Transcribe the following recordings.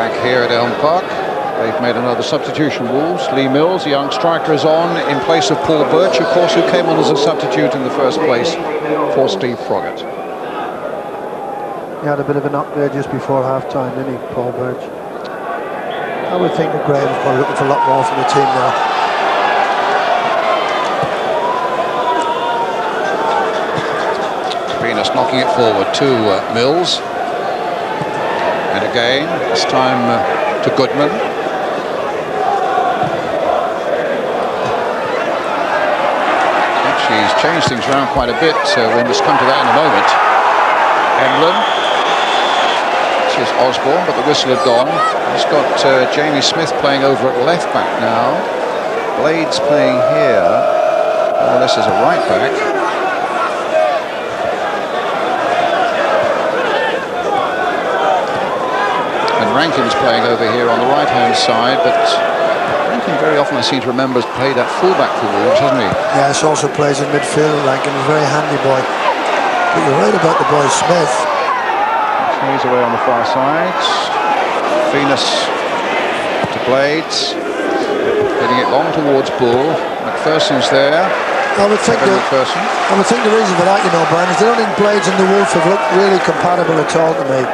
Back here at Elm Park, they've made another substitution. Wolves. Lee Mills, the young striker, is on in place of Paul Birch, of course, who came on as a substitute in the first place for Steve Froggatt. He had a bit of a knock there just before half-time, didn't he, Paul Birch? I would think that Graham's probably looking for a lot more from the team now. Venus knocking it forward to Mills. And again, this time to Goodman. Actually, he's changed things around quite a bit. We must come to that in a moment. Emblem. This is Osborne, but the whistle had gone. He's got Jamie Smith playing over at left back now. Blades playing here. More or less as a right back. Rankin's playing over here on the right-hand side, but Rankin very often, I seem to remember, has played at full-back for Wolves, hasn't he? Yes, also plays in midfield. Rankin is a very handy boy. But you're right about the boy Smith. He's away on the far side. Venus to Blades. Getting it long towards Bull. McPherson's there. I would think the reason for that, you know, Brian, is I don't think Blades and the Wolf have looked really compatible at all to me.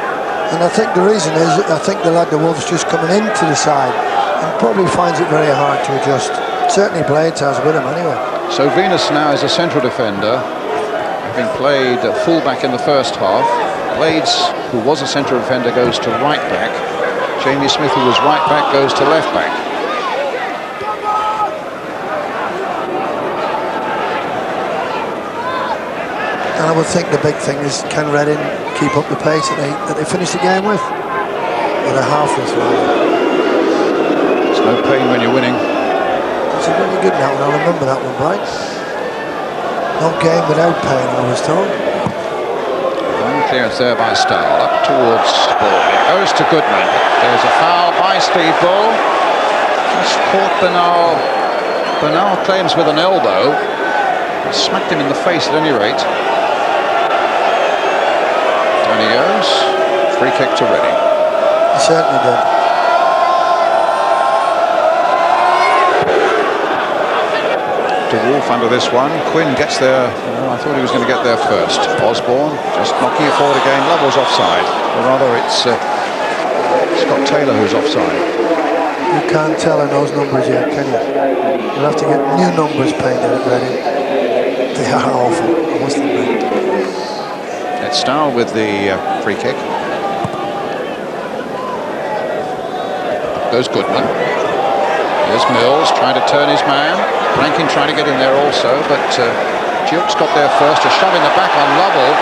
And I think the reason is, I think the lad, the Wolves, just coming into the side and probably finds it very hard to adjust. Certainly Blades has with him anyway. So Venus now is a central defender, having played full-back in the first half. Blades, who was a central defender, goes to right back. Jamie Smith, who was right back, goes to left back. And I would think the big thing is, can Reading keep up the pace that they finished the game with? Or the half-less rather. There's no pain when you're winning. It's a really good that one, I remember that one, right? No game without pain, I was told. Long clearance there by Stowell, up towards Bull. It goes to Goodman. There's a foul by Steve Bull. Just caught Bernal. Bernal claims with an elbow. He smacked him in the face at any rate. Down he goes. Free kick to Reading. He certainly did. To Wolf under this one. Quinn gets there. Oh, I thought he was going to get there first. Osborne just knocking it forward again. Lovell's offside. Or rather, it's Scott Taylor who's offside. You can't tell in those numbers yet, can you? You'll have to get new numbers painted at Reading. They are awful, I must admit. It's Stowell with the free kick. Goes Goodman. Here's Mills trying to turn his man. Rankin trying to get in there also, but Jukes got there first. A shove in the back on Lovell.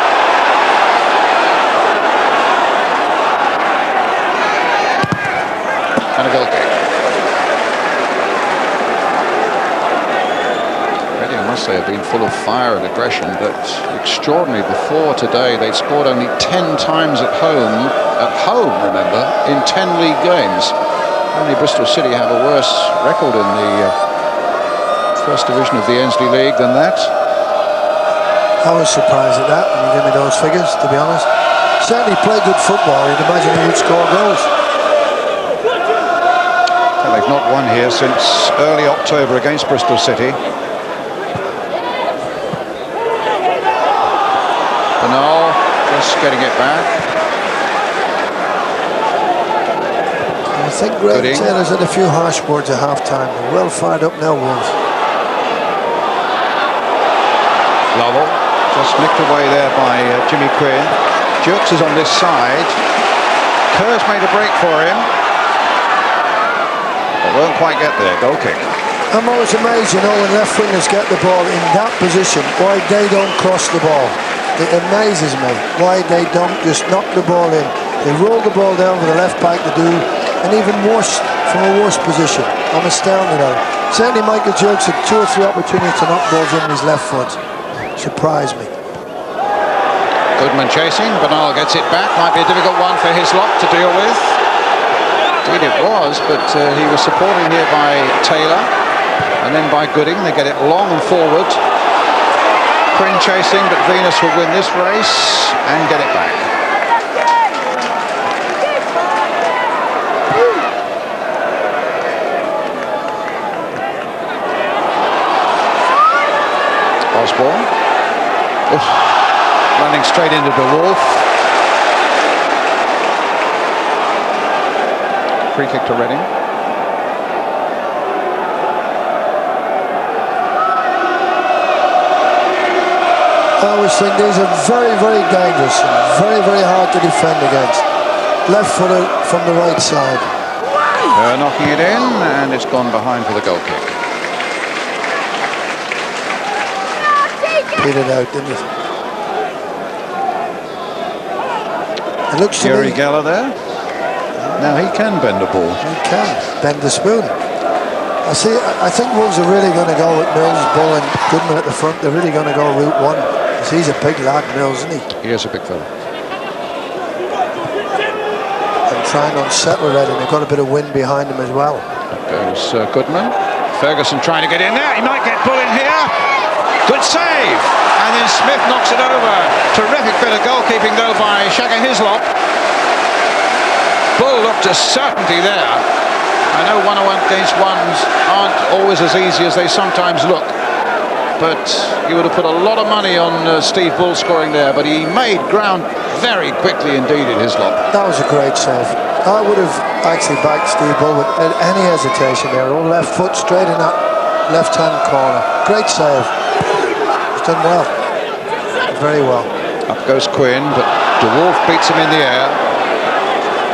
And a goal kick. Reading, I must say, have been full of fire and aggression, but extraordinary. Before today, they'd scored only 10 times at home, remember, in 10 league games. Only Bristol City have a worse record in the first division of the Ensley League than that. I was surprised at that when you give me those figures, to be honest. Certainly play good football, you'd imagine he would score goals. Well, they've not won here since early October against Bristol City. Bernal just getting it back. I think Graham Taylor's had a few harsh words at half-time. They're well fired up now, Wolves. Lovell just nicked away there by Jimmy Quinn. Jukes is on this side. Kerr's made a break for him. But won't quite get there. Goal kick. I'm always amazed, you know, when left wingers get the ball in that position, why they don't cross the ball. It amazes me why they don't just knock the ball in. They roll the ball down for the left back to do, and even worse, from a worse position. I'm astounded at it. Certainly Michael Jukes had 2 or 3 opportunities to knock balls in with his left foot. Surprised me. Goodman chasing. Bernal gets it back. Might be a difficult one for Hislop to deal with. Indeed it was, but he was supported here by Taylor and then by Gooding. They get it long and forward. Quinn chasing, but Venus will win this race and get it back. straight into De Wolf. Free kick to Reading. I always think these are very, very dangerous and very, very hard to defend against. Left footer from the right side. Knocking it in, and it's gone behind for the goal kick. Petered out, didn't it? It looks to Yuri me... Geller there. Now he can bend a ball. He can bend the spoon. I think Wolves are really going to go with Mills, Bull and Goodman at the front. They're really going to go route one. Because he's a big lad, Mills, isn't he? He is a big fella. And try and unsettle Reading. They've got a bit of wind behind them as well. Goes Goodman. Ferguson trying to get in there. He might get Bull in here. Good save. And then Smith knocks it over. Terrific bit of goalkeeping though by Shaka Hislop. Bull looked a certainty there. I know 1-on-1 against ones aren't always as easy as they sometimes look. But you would have put a lot of money on Steve Bull scoring there. But he made ground very quickly indeed at Hislop. That was a great save. I would have actually backed Steve Bull without any hesitation there. All left foot straight in that left-hand corner. Great save. He's done well. Very well. Up goes Quinn, but De Wolf beats him in the air.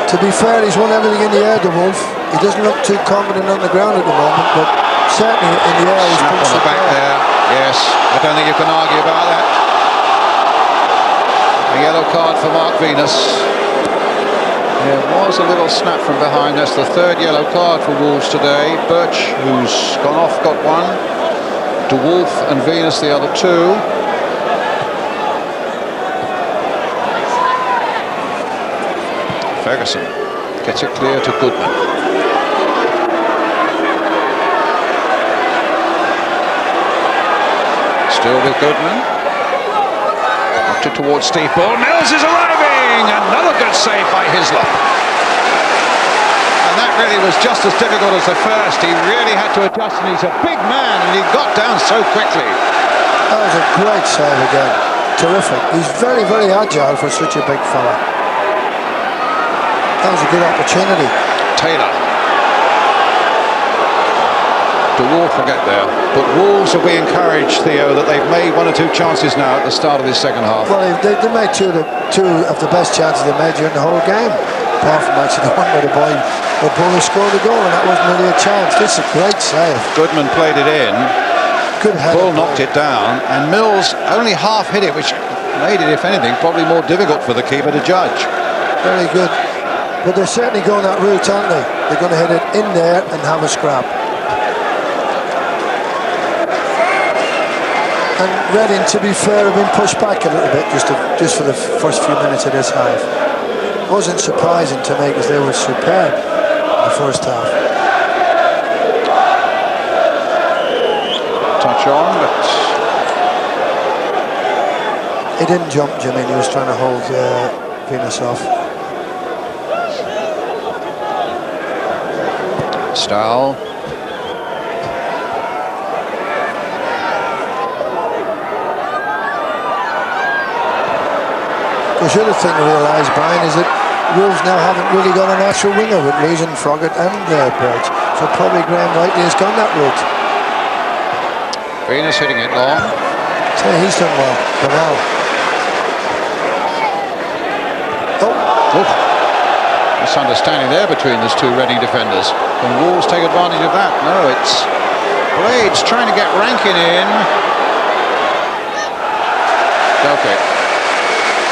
To be fair, he's won everything in the air, De Wolf. He doesn't look too confident on the ground at the moment, but certainly in the air he's Snap punched on the back there. Yes, I don't think you can argue about that. A yellow card for Mark Venus. There was a little snap from behind. That's the third yellow card for Wolves today. Birch, who's gone off, got one. De Wolf and Venus the other two. Ferguson gets it clear to Goodman. Still with Goodman. Knocked it towards Steve Bull. Mills is arriving! Another good save by Hislop. And that really was just as difficult as the first. He really had to adjust, and he's a big man, and he got down so quickly. That was a great save again. Terrific. He's very, very agile for such a big fella. That was a good opportunity. Taylor. De Wolf will get there. But Wolves will be encouraged, Theo, that they've made one or two chances now at the start of this second half. Well, they made two of the best chances they made during the whole game. Apart from actually the one where the Bull scored a goal, and that wasn't really a chance. This is a great save. Goodman played it in. Good header. Bull knocked it down, and Mills only half hit it, which made it, if anything, probably more difficult for the keeper to judge. Very good. But they're certainly going that route, aren't they? They're going to hit it in there and have a scrap. And Reading, to be fair, have been pushed back a little bit just for the first few minutes of this half. It wasn't surprising to me because they were superb in the first half. Touch on, but He didn't jump, Jimmy. He was trying to hold Venus off. Stahl. The other thing to realise, Brian, is that Wolves now haven't really got a natural winger with losing Froggatt and Birch. So probably Graham Whiteley has gone that route. Venus hitting it long. So he's done well for now. Oh. Misunderstanding there between those two Reading defenders. Can Wolves take advantage of that? No, it's Blades trying to get Rankin in. Okay.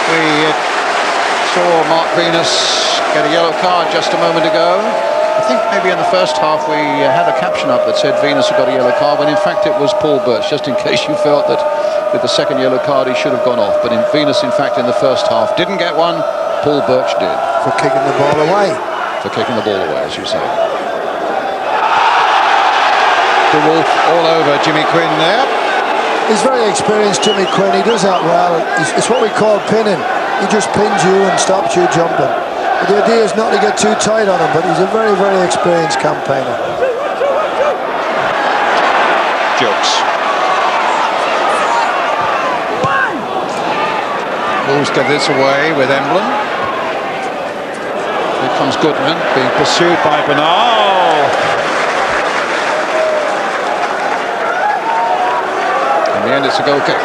We saw Mark Venus get a yellow card just a moment ago. I think maybe in the first half we had a caption up that said Venus had got a yellow card, when in fact it was Paul Birch, just in case you felt that with the second yellow card he should have gone off. But Venus, in fact, in the first half didn't get one. Paul Birch did. For kicking the ball away. For kicking the ball away, as you say. De Wolf all over Jimmy Quinn there. He's very experienced, Jimmy Quinn. He does that well. It's what we call pinning. He just pins you and stops you jumping. But the idea is not to get too tight on him, but he's a very, very experienced campaigner. Jokes. Wolves get this away with Emblem. Here comes Goodman, being pursued by Bernal. In the end, it's a goal kick.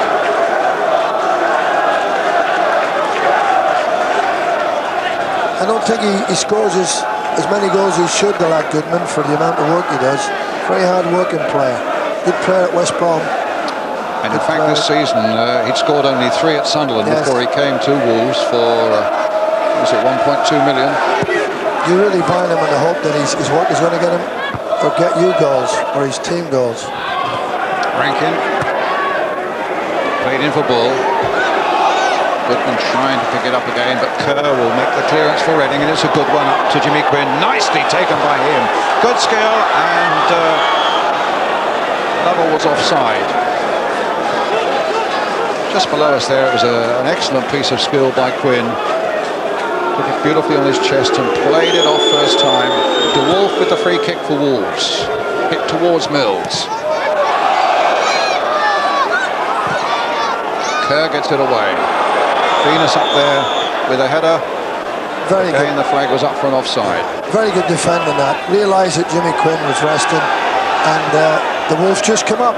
I don't think he scores as many goals as he should, the lad Goodman, for the amount of work he does. Very hard working player. Good player at West Brom. And in fact, this season, he'd scored only 3 at Sunderland before he came to Wolves for, was it 1.2 million? You really buy him in the hope that his work is going to get him, or get you goals, or his team goals. Rankin. Played in for Bull. Goodman trying to pick it up again, but Kerr will make the clearance for Reading, and it's a good one up to Jimmy Quinn. Nicely taken by him. Good skill, and Lovell was offside. Just below us there, it was an excellent piece of skill by Quinn. Took it beautifully on his chest and played it off first time. De Wolf with the free kick for Wolves. Hit towards Mills. Kerr gets it away. Venus up there with a header. Very good. Again, the flag was up for an offside. Very good defending that. Realised that Jimmy Quinn was resting, and the Wolves just come up.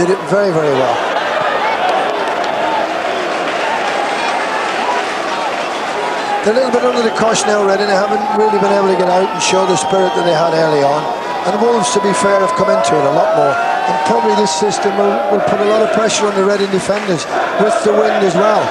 Did it very, very well. They're a little bit under the cosh now, Reading. They haven't really been able to get out and show the spirit that they had early on. And the Wolves, to be fair, have come into it a lot more. And probably this system will put a lot of pressure on the Reading defenders with the wind as well.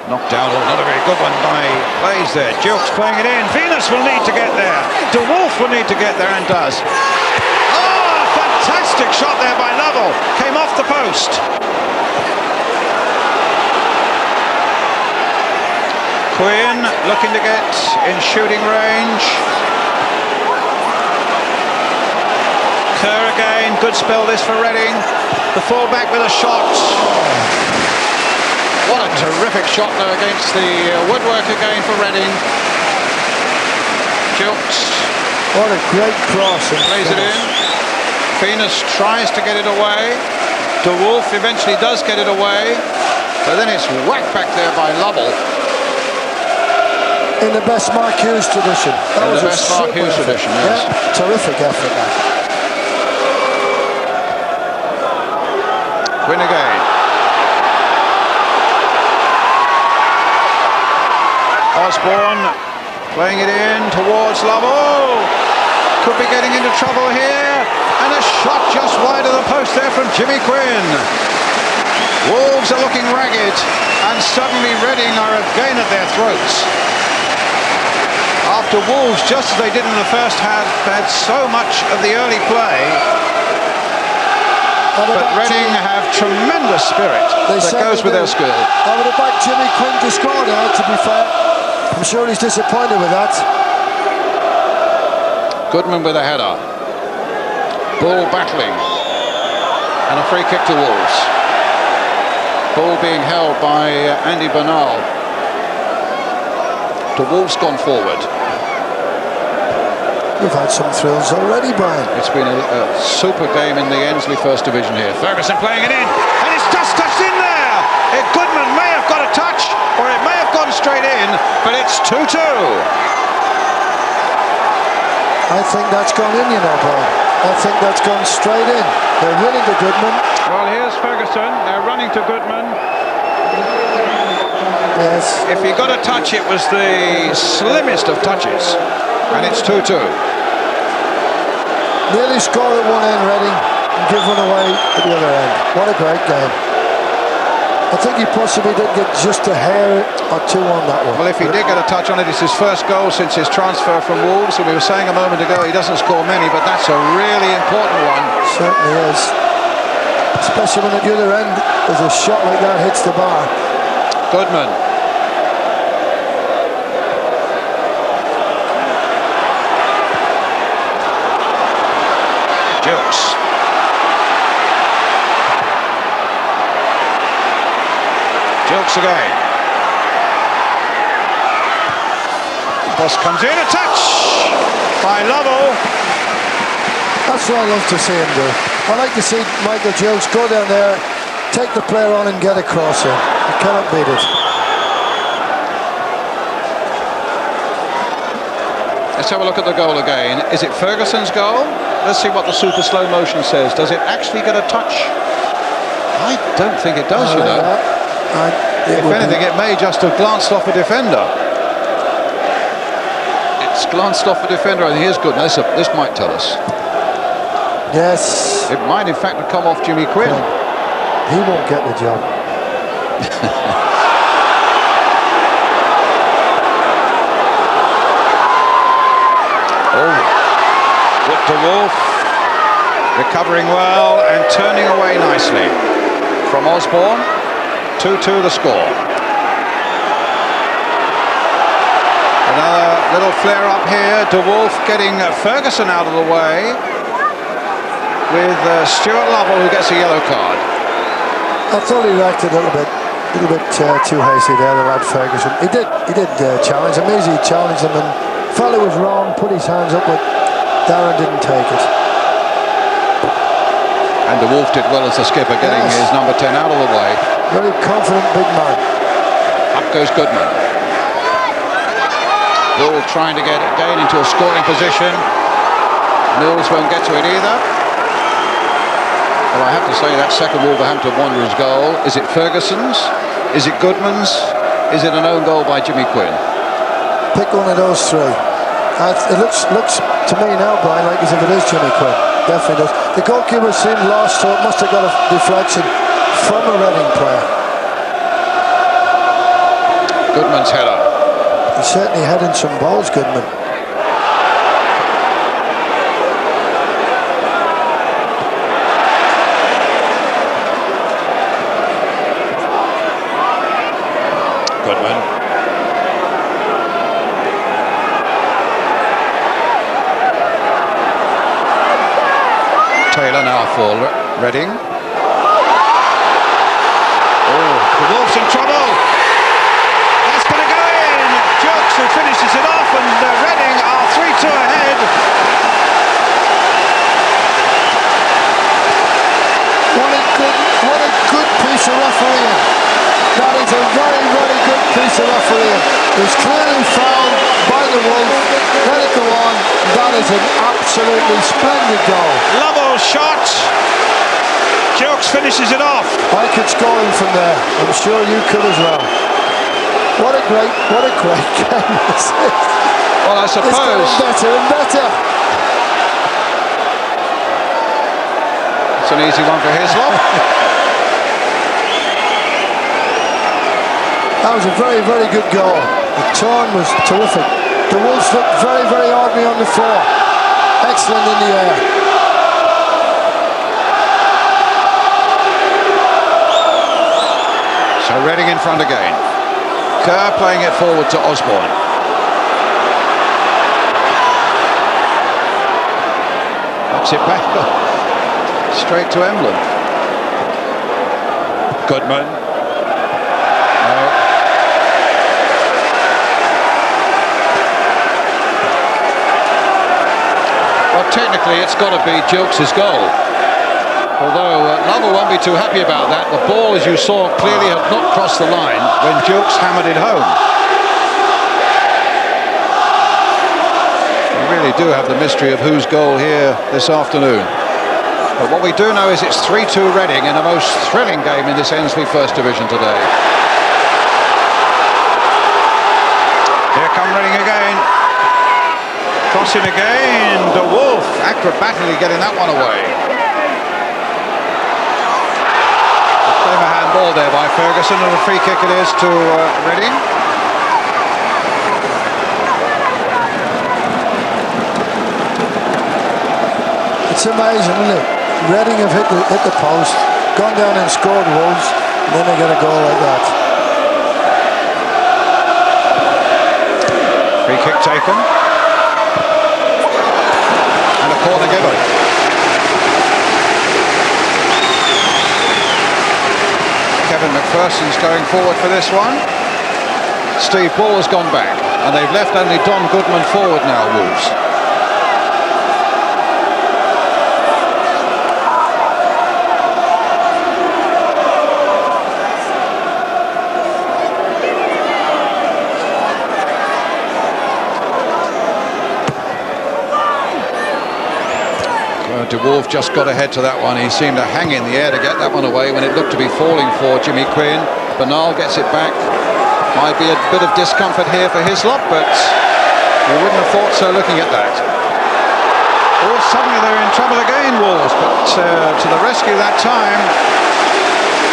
Knocked down, not a very good one by Blaze there. Jukes playing it in. Venus will need to get there. De Wolf will need to get there, and does. Oh, fantastic shot there by Lovell. Came off the post. Quinn looking to get in shooting range. Kerr again. Good spell this for Reading. The fullback with a shot. What a terrific shot there against the woodwork again for Reading. Jukes. What a great cross. Plays it in. Venus tries to get it away. De Wolf eventually does get it away. But then it's whacked back there by Lovell. In the best Mark Hughes tradition. That was the best Mark Hughes tradition, yes. Yeah, terrific effort that. Quinn again. Osborne playing it in towards Lovell. Could be getting into trouble here. And a shot just wide of the post there from Jimmy Quinn. Wolves are looking ragged, and suddenly Reading are again at their throats. After Wolves, just as they did in the first half, had so much of the early play. But Reading have tremendous spirit that goes with their skill. I would have backed Jimmy Quinn to score there, to be fair. I'm sure he's disappointed with that. Goodman with a header. Bull battling. And a free kick to Wolves. Bull being held by Andy Bernal. The Wolves gone forward. We've had some thrills already, Brian. It's been a super game in the Ensley First Division here. Ferguson playing it in, and it's just touched in there. Goodman may have got a touch, or it may have gone straight in, but it's 2-2. I think that's gone in, you know, Brian. I think that's gone straight in. They're running to Goodman. Well, here's Ferguson. They're running to Goodman. Yes. If he got a touch, it was the slimmest of touches, and it's 2-2. Nearly score at one end, Reading, and give one away at the other end. What a great game. I think he possibly did get just a hair or two on that one. Well, if he did get a touch on it, it's his first goal since his transfer from Wolves. And we were saying a moment ago he doesn't score many, but that's a really important one. Certainly is. Especially when at the other end, there's a shot like that hits the bar. Goodman. Jukes. Jukes again. Cross comes in, a touch by Lovell. That's what I love to see him do. I like to see Michael Jukes go down there, take the player on and get across him. You cannot beat it. Let's have a look at the goal again. Is it Ferguson's goal? Let's see what the super slow motion says. Does it actually get a touch? I don't think it does, you know. If anything, it may just have glanced off a defender. It's glanced off a defender, and here's good. Now, this might tell us. Yes. It might, in fact, have come off Jimmy Quinn. He won't get the job. De Wolf recovering well and turning away nicely from Osborne. 2-2 the score. Another little flare up here. De Wolf getting Ferguson out of the way with Stuart Lovell, who gets a yellow card. I thought he reacted a little bit too hasty there, the lad Ferguson. He did challenge him. He challenged him and felt it was wrong, put his hands up, but Darren didn't take it. And De Wolf did well as the skipper, getting his number 10 out of the way. Very confident big man. Up goes Goodman. Bull trying to get again into a scoring position. Mills won't get to it either. Well, I have to say that second Wolverhampton Wanderers goal, is it Ferguson's? Is it Goodman's? Is it an own goal by Jimmy Quinn? Pick one of those three. It looks to me now, Brian, like as if it is Jimmy Quinn. Definitely does. The goalkeeper seemed lost, so it must have got a deflection from a Reading player. Goodman's header. He's certainly heading some balls, Goodman. Goodman. Taylor now for Reading. Oh, the Wolves in trouble. That's going to go in. Jukes who finishes it off, and Reading are 3-2 ahead. What a good piece of refereeing. That is a very, very good piece of refereeing. It was clearly fouled by the Wolf. Let it go on. That is an absolutely splendid goal. Lovell shot. Jukes finishes it off. I could score him from there. I'm sure you could as well. What a great game this is. Well, I suppose. It's getting better and better. It's an easy one for Hislop. That was a very, very good goal. The turn was terrific. The Wolves looked very, very ordinary on the floor. Excellent in the air. So Reading in front again. Kerr playing it forward to Osborne. Knocks it back straight to Emblem. Goodman. No. Well, technically it's got to be Jukes' goal. Although Lovell won't be too happy about that. The ball, as you saw, clearly had not crossed the line when Jukes hammered it home. We really do have the mystery of whose goal here this afternoon. But what we do know is it's 3-2 Reading in the most thrilling game in this Ainslie First Division today. Here come Reading again. Crossing again. De Wolf acrobatically getting that one away. Clever handball there by Ferguson, and a free kick it is to Reading. It's amazing, isn't it? Reading have hit the post, gone down and scored Wolves, and then they get a goal like that. Free kick taken. And a corner given. Kevin McPherson's going forward for this one. Steve Bull has gone back, and they've left only Don Goodman forward now, Wolves. Wolf just got ahead to that one. He seemed to hang in the air to get that one away when it looked to be falling for Jimmy Quinn. Bernal gets it back. Might be a bit of discomfort here for Hislop, but we wouldn't have thought so looking at that. Oh, suddenly they're in trouble again, Wolves, but to the rescue that time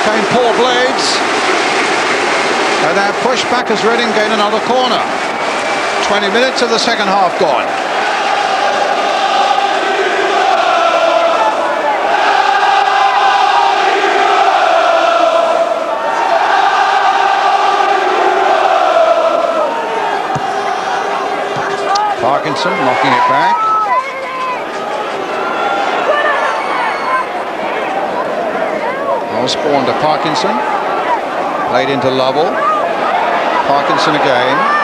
came Paul Blades. And they're pushed back as Reading gain another corner. 20 minutes of the second half gone. Parkinson knocking it back. Osborne to Parkinson. Played into Lovell. Parkinson again.